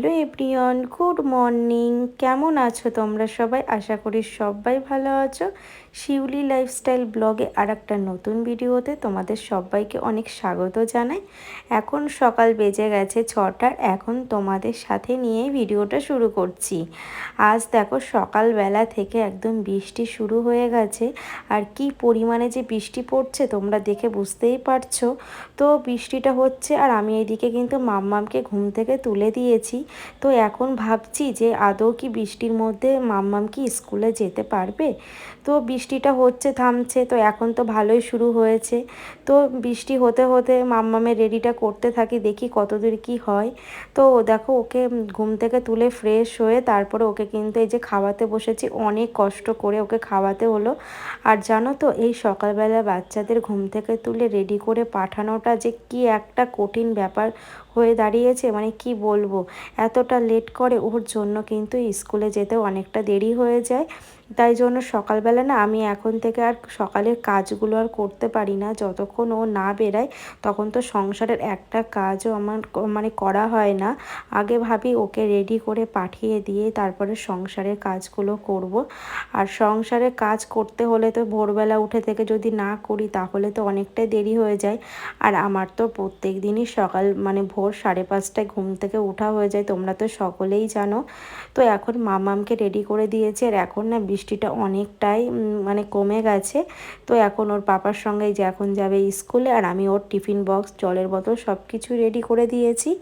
Hello everyone, good morning. কেমন আছো তোমরা সবাই? আশা করি সবাই ভালো আছো। শিউলি লাইফস্টাইল ব্লগে আর একটা নতুন ভিডিওতে তোমাদের সবাইকে অনেক স্বাগত জানাই। এখন সকাল বেজে গেছে 6টা। এখন তোমাদের সাথে নিয়ে ভিডিওটা শুরু করছি। আজ দেখো সকালবেলা থেকে একদম বৃষ্টি শুরু হয়ে গেছে, আর কি পরিমাণে যে বৃষ্টি পড়ছে তোমরা দেখে বুঝতেই পারছো। তো বৃষ্টিটা হচ্ছে আর আমি এইদিকে কিন্তু মাম্মামকে ঘুম থেকে তুলে দিয়েছি। তো এখন ভাবছি যে আদৌ কি বৃষ্টির মধ্যে মাম্মাম কি স্কুলে যেতে পারবে। তো বৃষ্টিটা হচ্ছে থামছে, তো এখন তো ভালোই শুরু হয়েছে। তো বৃষ্টি হতে হতে মাম্মামের রেডিটা করতে থাকি, দেখি কতদূর কি হয়। তো দেখো ওকে ঘুম থেকে তুলে ফ্রেশ হয়ে তারপরে ওকে কিন্তু এই যে খাওয়াতে বসেছি, অনেক কষ্ট করে ওকে খাওয়াতে হলো। আর জানো তো এই সকালবেলা বাচ্চাদের ঘুম থেকে তুলে রেডি করে পাঠানোটা যে কি একটা কঠিন ব্যাপার হয়ে দাঁড়িয়েছে, মানে কি বলবো। এতটা লেট করে ওর জন্য কিন্তু স্কুলে যেতেও অনেকটা দেরি হয়ে যায়। তাই জন্য সকালবেলা না আমি এখন থেকে আর সকালের কাজগুলো আর করতে পারি না, যতক্ষণ ও না বেরায় তখন তো সংসারের একটা কাজও আমার মানে করা হয় না। আগে ভাবি ওকে রেডি করে পাঠিয়ে দিয়ে তারপরে সংসারের কাজগুলো করব। আর সংসারের কাজ করতে হলে তো ভোরবেলা উঠে থেকে যদি না করি তাহলে তো অনেকটাই দেরি হয়ে যায়। আর আমার তো প্রত্যেক দিনই সকাল মানে ভোর 5:30টায় ঘুম থেকে ওঠা হয়ে যায়, তোমরা তো সকলেই জানো। তো এখন মামামকে রেডি করে দিয়েছে, আর এখন না বৃষ্টিটা অনেকটাই মানে কমে গেছে। তো এখন ওর পাপার সঙ্গে যে এখন যাবে স্কুলে, আর আমি ওর টিফিন বক্স, জলের বোতল সব কিছু রেডি করে দিয়েছি।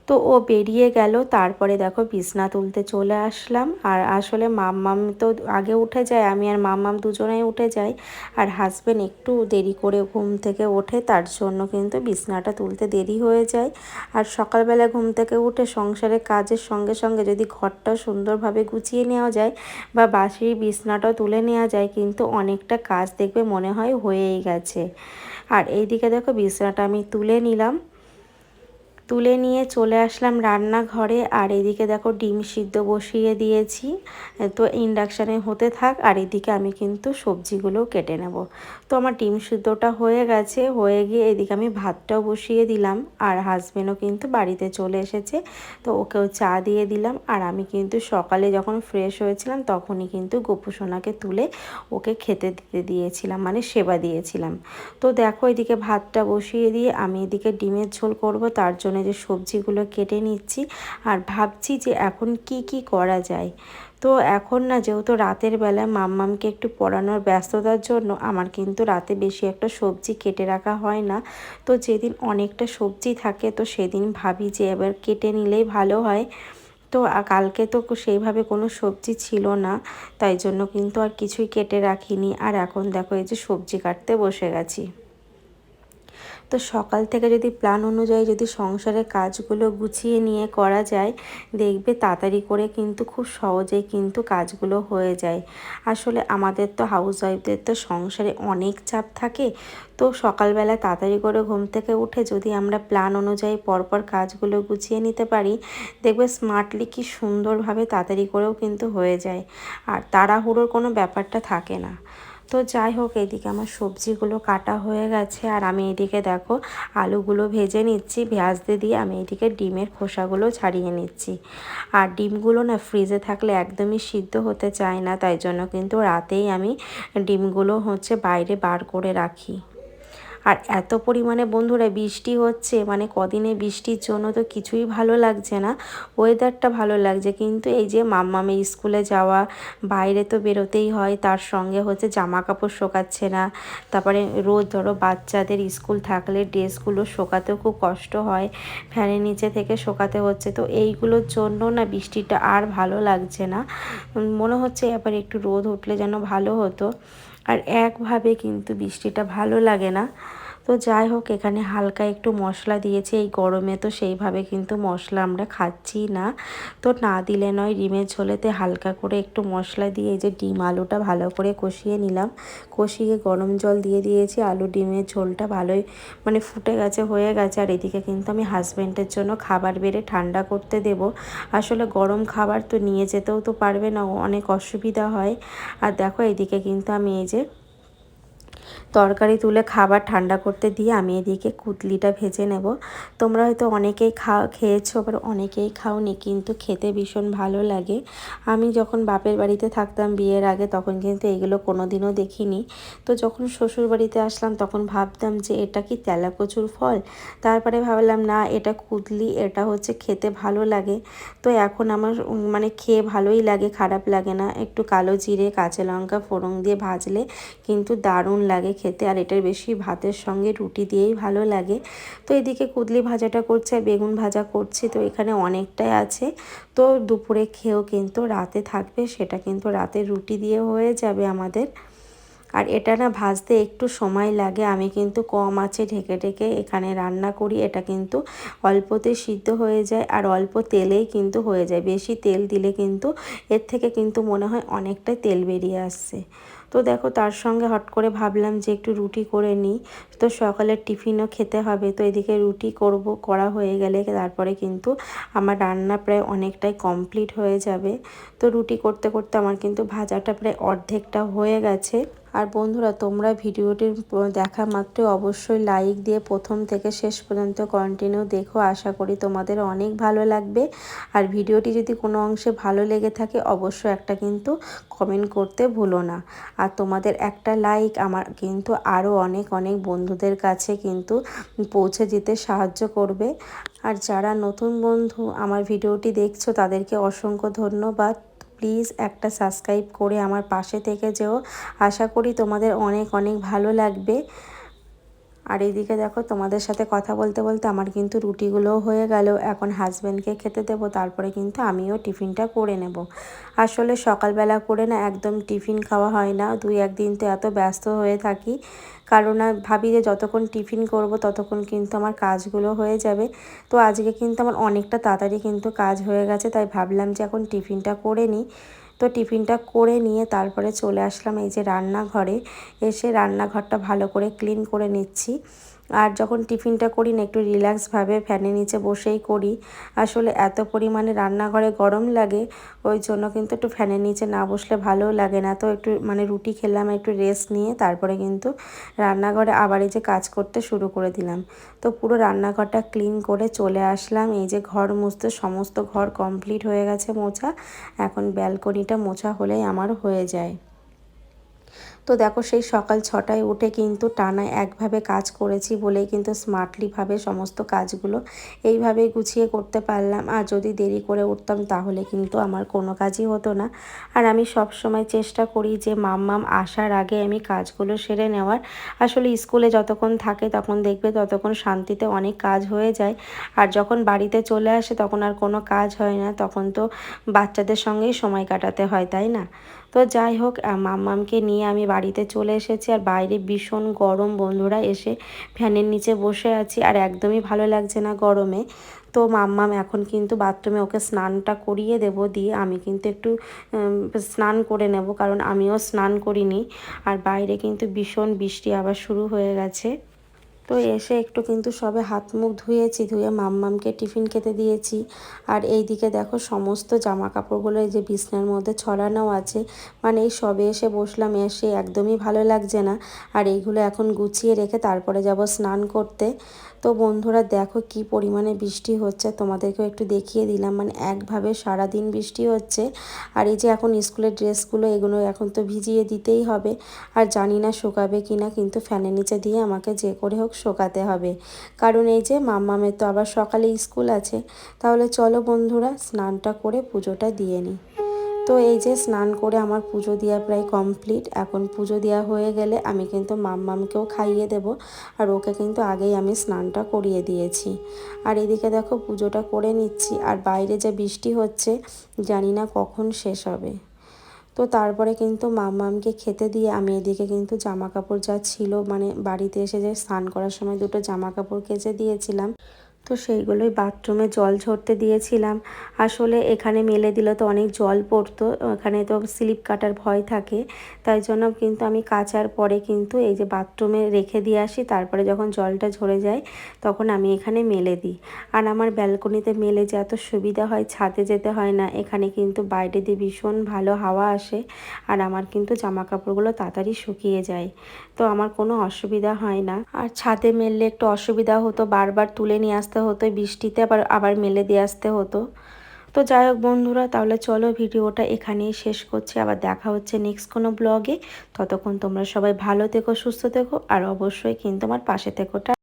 তো ও বেরিয়ে গেল, তারপরে দেখো বিছনা তুলতে চলে আসলাম। আর আসলে মাম্মাম তো আগে উঠে যায়, আমি আর মাম্মাম দুজনেই উঠে যাই। আর হাজব্যান্ড একটু দেরি করে ঘুম থেকে ওঠে, তার জন্য কিন্তু বিছনাটা তুলতে দেরি হয়ে যায়। আর সকালবেলা ঘুম থেকে উঠে সংসারের কাজের সঙ্গে সঙ্গে যদি ঘরটা সুন্দরভাবে গুছিয়ে নেওয়া যায় বা বাসি বিছনাটাও তুলে নেওয়া যায়, কিন্তু অনেকটা কাজ দেখবে মনে হয় হয়েই গেছে। আর এইদিকে দেখো বিছনাটা আমি তুলে নিলাম, তুলে নিয়ে চলে আসলাম রান্নাঘরে। আর এদিকে দেখো ডিম সিদ্ধ বসিয়ে দিয়েছি, তো ইন্ডাকশানে হতে থাক। আর এদিকে আমি কিন্তু সবজিগুলো কেটে নেব। তো আমার ডিম সিদ্ধটা হয়ে গেছে, হয়ে গিয়ে এদিকে আমি ভাতটাও বসিয়ে দিলাম। আর হাজবেন্ডও কিন্তু বাড়িতে চলে এসেছে, তো ওকেও চা দিয়ে দিলাম। আর আমি কিন্তু সকালে যখন ফ্রেশ হয়েছিলাম তখনই কিন্তু গোপুসোনাকে তুলে ওকে খেতে দিতে দিয়েছিলাম, মানে সেবা দিয়েছিলাম। তো দেখো এদিকে ভাতটা বসিয়ে দিয়ে আমি এদিকে ডিমের ঝোল করব, তার জন্য যে সবজিগুলো কেটে নিচ্ছি। আর ভাবছি যে এখন কি কি করা যায়। তো এখন না যেহেতু রাতের বেলা মাম্মামকে একটু পড়ানোর ব্যস্ততার জন্য আমার কিন্তু রাতে বেশি একটা সবজি কেটে রাখা হয় না। তো যেদিন অনেকটা সবজি থাকে তো সেদিন ভাবি যে এবার কেটে নিলেই ভালো হয়। তো কালকে তো সেইভাবে কোনো সবজি ছিল না, তাই জন্য কিন্তু আর কিছুই কেটে রাখিনি। আর এখন দেখো এই যে সবজি কাটতে বসে গেছি। তো সকাল থেকে যদি প্ল্যান অনুযায়ী যদি সংসারের কাজগুলো গুছিয়ে নিয়ে করা যায়, দেখবে তাড়াতাড়ি করে কিন্তু খুব সহজেই কিন্তু কাজগুলো হয়ে যায়। আসলে আমাদের তো হাউসওয়াইফদের তো সংসারে অনেক চাপ থাকে। তো সকালবেলা তাড়াতাড়ি করে ঘুম থেকে উঠে যদি আমরা প্ল্যান অনুযায়ী পরপর কাজগুলো গুছিয়ে নিতে পারি, দেখবে স্মার্টলি কি সুন্দরভাবে তাড়াতাড়ি করেও কিন্তু হয়ে যায়, আর তাড়াহুড়োর কোনো ব্যাপারটা থাকে না। তো যাই হোক এদিকে আমার সবজিগুলো কাটা হয়ে গেছে, আর আমি এদিকে দেখো আলুগুলো ভেজে নিচ্ছি। ভাজতে দিয়ে আমি এদিকে ডিমের খোসাগুলো ছাড়িয়ে নিচ্ছি। আর ডিমগুলো না ফ্রিজে থাকলে একদমই সিদ্ধ হতে চায় না, তাই জন্য কিন্তু রাতেই আমি ডিমগুলো বাইরে বার করে রাখি। আর এত পরিমাণে বন্ধুরা বৃষ্টি হচ্ছে, মানে কদিনে বৃষ্টির জন্য তো কিছুই ভালো লাগছে না। ওয়েদারটা ভালো লাগছে, কিন্তু এই যে মাম্মামের স্কুলে যাওয়া, বাইরে তো বেরোতেই হয়, তার সঙ্গে জামা কাপড় শোকাচ্ছে না। তারপরে রোজ ধরো বাচ্চাদের স্কুল থাকলে ড্রেসগুলো শোকাতেও খুব কষ্ট হয়, ফ্যানের নিচে থেকে শোকাতে হচ্ছে। তো এইগুলোর জন্য না বৃষ্টিটা আর ভালো লাগছে না। মনে হচ্ছে এবার একটু রোদ উঠলে যেন ভালো হতো। আর একভাবে কিন্তু বৃষ্টিটা ভালো লাগে না। তো যাই হোক এখানে হালকা একটু মশলা দিয়েছি, এই গরমে তো সেইভাবে কিন্তু মশলা আমরা খাচ্ছি না। তো না দিলে নয়, ডিমের ঝোলেতে হালকা করে একটু মশলা দিয়ে এই যে ডিম আলুটা ভালো করে কষিয়ে নিলাম। কষিয়ে গরম জল দিয়ে দিয়েছি, আলু ডিমের ঝোলটা ভালোই মানে ফুটে গেছে, হয়ে গেছে। আর এদিকে কিন্তু আমি হাজব্যান্ডের জন্য খাবার বেড়ে ঠান্ডা করতে দেব। আসলে গরম খাবার তো নিয়ে যেতেও তো পারবে না, অনেক অসুবিধা হয়। আর দেখো এদিকে কিন্তু আমি এই যে তরকারি তুলে খাবার ঠান্ডা করতে দিয়ে আমি এদিকে কুতলিটা ভেজে নেব। তোমরা হয়তো অনেকেই খেয়েছো, আবার অনেকেই খাওনি, কিন্তু খেতে ভীষণ ভালো লাগে। আমি যখন বাপের বাড়িতে থাকতাম বিয়ের আগে, তখন কিন্তু এগুলো কোনোদিনও দেখিনি। তো যখন শ্বশুর বাড়িতে আসলাম তখন ভাবতাম যে এটা কি তেলাকচুর ফল, তারপরে ভাবলাম না, এটা কুতলি, এটা হচ্ছে খেতে ভালো লাগে। তো এখন আমার মানে খেয়ে ভালোই লাগে, খারাপ লাগে না। একটু কালো জিরে কাঁচা লঙ্কা ফোড়ন দিয়ে ভাজলে কিন্তু দারুণ লাগে খেতে, আর এটার বেশি ভাতের সঙ্গে রুটি দিয়েই ভালো লাগে। তো এদিকে কুদলি ভাজাটা করছে আর বেগুন ভাজা করছি, তো এখানে অনেকটাই আছে। তো দুপুরে খেয়েও কিন্তু রাতে থাকবে, সেটা কিন্তু রাতে রুটি দিয়ে হয়ে যাবে আমাদের। আর এটা না ভাজতে একটু সময় লাগে, আমি কিন্তু কম আঁচে ঢেকে ঢেকে এখানে রান্না করি। এটা কিন্তু অল্পতে সিদ্ধ হয়ে যায় আর অল্প তেলেই কিন্তু হয়ে যায়। বেশি তেল দিলে কিন্তু এর থেকে কিন্তু মনে হয় অনেকটাই তেল বেরিয়ে আসছে। তো দেখো, তার সঙ্গে হট করে ভাবলাম যে একটু রুটি করে নিই, তো সকালের টিফিনও খেতে হবে। তো এদিকে রুটি করা হয়ে গেলে তারপরে কিন্তু আমার রান্না প্রায় অনেকটাই কমপ্লিট হয়ে যাবে। তো রুটি করতে করতে আমার কিন্তু ভাজাটা প্রায় অর্ধেকটা হয়ে গেছে। আর বন্ধুরা, তোমরা ভিডিওটি দেখা মাত্রই অবশ্যই লাইক দিয়ে প্রথম থেকে শেষ পর্যন্ত কন্টিনিউ দেখো, আশা করি তোমাদের অনেক ভালো লাগবে। আর ভিডিওটি যদি কোনো অংশে ভালো লেগে থাকে অবশ্যই একটা কিন্তু কমেন্ট করতে ভুলো না। আর তোমাদের একটা লাইক আমার কিন্তু আরও অনেক অনেক বন্ধুদের কাছে কিন্তু পৌঁছে যেতে সাহায্য করবে। আর যারা নতুন বন্ধু আমার ভিডিওটি দেখছো তাদেরকে অসংখ্য ধন্যবাদ। প্লিজ একটা সাবস্ক্রাইব করে আমার পাশে থেকে যেও, আশা করি তোমাদের অনেক অনেক ভালো লাগবে। আর এইদিকে দেখো, তোমাদের সাথে কথা বলতে বলতে আমার কিন্তু রুটিগুলোও হয়ে গেল। এখন হাজব্যান্ডকে খেতে দেবো, তারপরে কিন্তু আমিও টিফিনটা করে নেব। আসলে সকালবেলা করে না একদম টিফিন খাওয়া হয় না, 2-1 দিন তো এত ব্যস্ত হয়ে থাকি, কারণ ভাবি যে যতক্ষণ টিফিন করব ততক্ষণ কিন্তু আমার কাজগুলো হয়ে যাবে। তো আজকে কিন্তু আমার অনেকটা তাড়াতাড়ি কিন্তু কাজ হয়ে গেছে, তাই ভাবলাম যে এখন টিফিনটা করে নিই। তো টিফিনটা করে নিয়ে তারপরে চলে আসলাম এই যে রান্নাঘরে। এসে রান্নাঘরটা ভালো করে ক্লিন করে নিচ্ছি। আর যখন টিফিনটা করি না, একটু রিল্যাক্সভাবে ফ্যানের নিচে বসেই করি। আসলে এত পরিমাণে রান্নাঘরে গরম লাগে, ওই জন্য কিন্তু একটু ফ্যানের নিচে না বসলে ভালোও লাগে না। তো একটু মানে রুটি খেলাম, একটু রেস্ট নিয়ে তারপরে কিন্তু রান্নাঘরে আবার এই যে কাজ করতে শুরু করে দিলাম। তো পুরো রান্নাঘরটা ক্লিন করে চলে আসলাম। এই যে ঘর মুছতে, সমস্ত ঘর কমপ্লিট হয়ে গেছে মোছা। এখন ব্যালকনিটা মোছা হলেই আমার হয়ে যায়। তো দেখো, সেই সকাল 6টায় উঠে কিন্তু টানা একভাবে কাজ করেছি বলেই কিন্তু স্মার্টলিভাবে সমস্ত কাজগুলো এইভাবেই গুছিয়ে করতে পারলাম। আর যদি দেরি করে উঠতাম তাহলে কিন্তু আমার কোনো কাজই হতো না। আর আমি সব সময় চেষ্টা করি যে মাম্মাম আসার আগে আমি কাজগুলো সেরে নেওয়ার। আসলে স্কুলে যতক্ষণ থাকে তখন দেখবে ততক্ষণ শান্তিতে অনেক কাজ হয়ে যায়, আর যখন বাড়িতে চলে আসে তখন আর কোনো কাজ হয় না, তখন তো বাচ্চাদের সঙ্গেই সময় কাটাতে হয়, তাই না? তো যাই হোক, মাম্মামকে নিয়ে আমি বাড়িতে চলে এসেছি। আর বাইরে ভীষণ গরম বন্ধুরা, এসে ফ্যানের নিচে বসে আছি আর একদমই ভালো লাগছে না গরমে। তো মাম্মাম এখন কিন্তু বাথরুমে, ওকে স্নানটা করিয়ে দেব, দিয়ে আমি কিন্তু একটু স্নান করে নেব, কারণ আমিও স্নান করিনি। আর বাইরে কিন্তু ভীষণ বৃষ্টি আবার শুরু হয়ে গেছে। তো এসে একটু কিন্তু সবে হাত মুখ ধুয়েছি, ধুয়ে মাম্মামকে টিফিন খেতে দিয়েছি। আর এই দিকে দেখো, সমস্ত জামা কাপড়গুলো এই যে বিছনার মধ্যে ছড়ানো আছে, মানে এই সবে এসে বসলাম, এসে একদমই ভালো লাগছে না। আর এইগুলো এখন গুছিয়ে রেখে তারপরে যাব স্নান করতে। তো বন্ধুরা দেখো কি পরিমাণে বৃষ্টি হচ্ছে, তোমাদেরকেও একটু দেখিয়ে দিলাম, মানে একভাবে সারাদিন বৃষ্টি হচ্ছে। আর এই যে এখন স্কুলের ড্রেসগুলো, এগুলো এখন তো ভিজিয়ে দিতেই হবে। আর জানি না শুকাবে কি না, কিন্তু ফ্যানের নিচে দিয়ে আমাকে যে করে হোক শোকাতে হবে, কারণ এই যে মাম্মামের তো আবার সকালে স্কুল আছে। তাহলে চলো বন্ধুরা, স্নানটা করে পুজোটা দিয়ে নিই। তো এই যে স্নান করে আমার পুজো দেওয়া প্রায় কমপ্লিট। এখন পুজো দেওয়া হয়ে গেলে আমি কিন্তু মাম্মামকেও খাইয়ে দেব, আর ওকে কিন্তু আগেই আমি স্নানটা করিয়ে দিয়েছি। আর এদিকে দেখো, পুজোটা করে নিচ্ছি। আর বাইরে যে বৃষ্টি হচ্ছে, জানি না কখন শেষ হবে। তো তারপরে কিন্তু মাম্মামকে খেতে দিয়ে আমি এদিকে কিন্তু জামা কাপড় যা ছিল, মানে বাড়িতে এসে যে স্নান করার সময় দুটো জামা কাপড় কেচে দিয়েছিলাম, তো সেইগুলোই বাথরুমে জল ঝরতে দিয়েছিলাম। আসলে এখানে মেলে দিলে তো অনেক জল পড়তো, এখানে তো স্লিপ কাটার ভয় থাকে, তাই জন্য কিন্তু আমি কাচার পরে কিন্তু এই যে বাথরুমে রেখে দিয়ে আসি, তারপরে যখন জলটা ঝরে যায় তখন আমি এখানে মেলে দিই। আর আমার ব্যালকনিতে মেলে যে এত সুবিধা হয়, ছাদে যেতে হয় না, এখানে কিন্তু বাইরে দিয়ে ভীষণ ভালো হাওয়া আসে, আর আমার কিন্তু জামা কাপড়গুলো তাড়াতাড়ি শুকিয়ে যায়, তো আমার কোনো অসুবিধা হয় না। আর ছাদে মেললে একটু অসুবিধা হতো, বারবার তুলে নিয়ে আসতে হতো, বৃষ্টিতে আবার আবার মেলে দিয়ে আসতে হতো। তো যাই হোক বন্ধুরা, তাহলে চলো ভিডিওটা এখানেই শেষ করছি, আবার দেখা হচ্ছে নেক্সট কোনো ব্লগে। ততক্ষণ তোমরা সবাই ভালো থেকো, সুস্থ থেকো, আর অবশ্যই কিন্তু আমার পাশে থেকো।